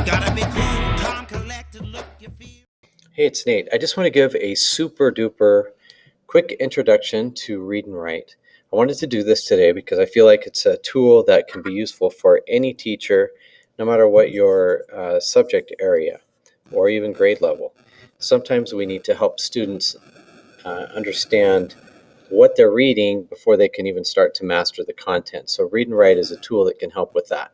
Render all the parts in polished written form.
Gotta be cool, calm, collected, look your feel. Hey, it's Nate. I just want to give a super duper quick introduction to Read and Write. I wanted to do this today because I feel like it's a tool that can be useful for any teacher, no matter what your subject area or even grade level. Sometimes we need to help students understand what they're reading before they can even start to master the content. So, Read and Write is a tool that can help with that.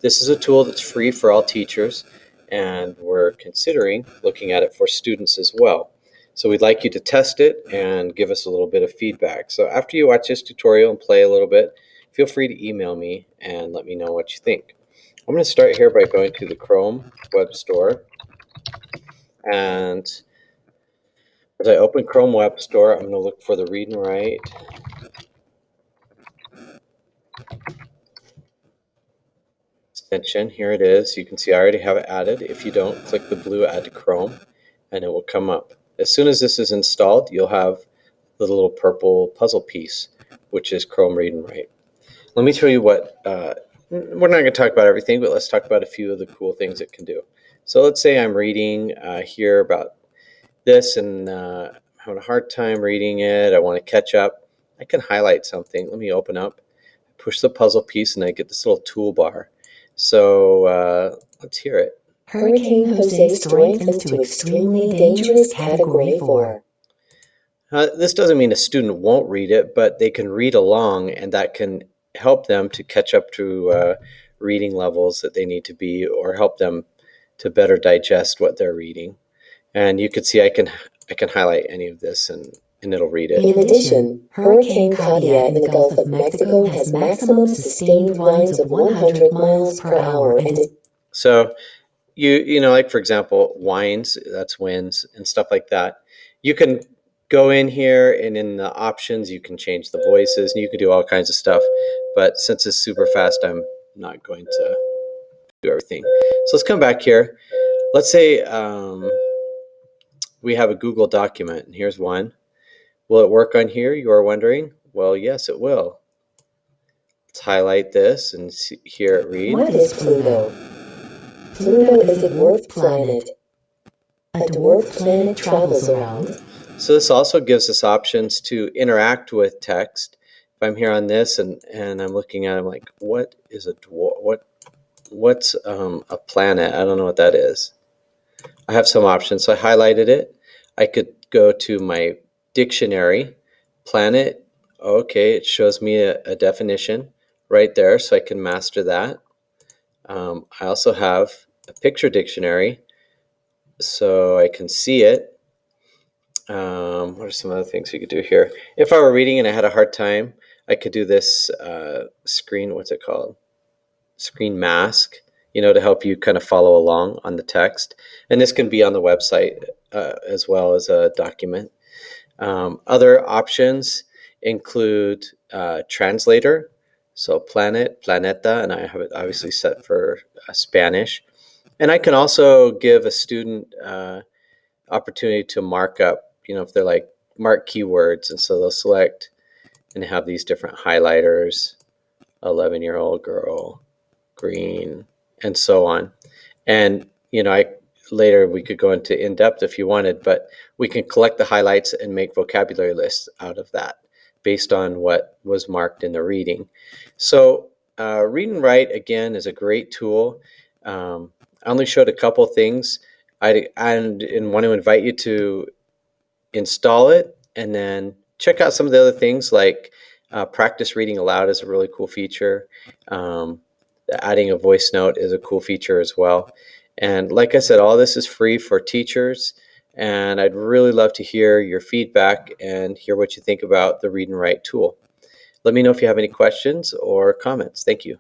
This is a tool that's free for all teachers, and we're considering looking at it for students as well. So we'd like you to test it and give us a little bit of feedback. So after you watch this tutorial and play a little bit, feel free to email me and let me know what you think. I'm going to start here by going to the Chrome Web Store. And as I open Chrome Web Store, I'm going to look for the Read and Write extension. Here it is. You can see I already have it added. If you don't, click the blue Add to Chrome and it will come up. As soon as this is installed, you'll have the little purple puzzle piece, which is Chrome Read and Write. Let me show you what, we're not going to talk about everything, but let's talk about a few of the cool things it can do. So let's say I'm reading here about this and I'm having a hard time reading it. I want to catch up. I can highlight something. Let me open up, push the puzzle piece, and I get this little toolbar. So let's hear it. Hurricane Jose strengthens to extremely dangerous Category 4. This doesn't mean a student won't read it, but they can read along, and that can help them to catch up to reading levels that they need to be, or help them to better digest what they're reading. And you can see I can highlight any of this and it'll read it. In addition, Hurricane Claudia in the Gulf of Mexico has maximum sustained winds of 100 miles per hour and So you know, like for example, winds, that's winds and stuff like that. You can go in here and in the options you can change the voices and you can do all kinds of stuff. But since it's super fast, I'm not going to do everything. So let's come back here. Let's say we have a Google document, and here's one. Will it work on here, you are wondering? Well, yes, it will. Let's highlight this and see, here it reads. What is Pluto? Pluto is a dwarf planet. A dwarf planet travels around. So this also gives us options to interact with text. If I'm here on this and I'm looking at it, I'm like, what is a dwarf? What's a planet? I don't know what that is. I have some options. So I highlighted it. I could go to my dictionary, planet. Okay, it shows me a definition right there, so I can master that. I also have a picture dictionary, so I can see it. What are some other things you could do here? If I were reading and I had a hard time, I could do this screen, what's it called? Screen mask, you know, to help you kind of follow along on the text. And this can be on the website as well as a document. Other options include translator, so planet, planeta, and I have it obviously set for Spanish. And I can also give a student opportunity to mark up, you know, if they're like mark keywords, and so they'll select and have these different highlighters, 11-year-old girl, green, and so on. And, you know, later we could go into in-depth if you wanted, but we can collect the highlights and make vocabulary lists out of that based on what was marked in the reading. So Read and Write, again, is a great tool. I only showed a couple things. I want to invite you to install it and then check out some of the other things like practice reading aloud is a really cool feature. Adding a voice note is a cool feature as well. And like I said, all this is free for teachers, and I'd really love to hear your feedback and hear what you think about the Read and Write tool. Let me know if you have any questions or comments. Thank you.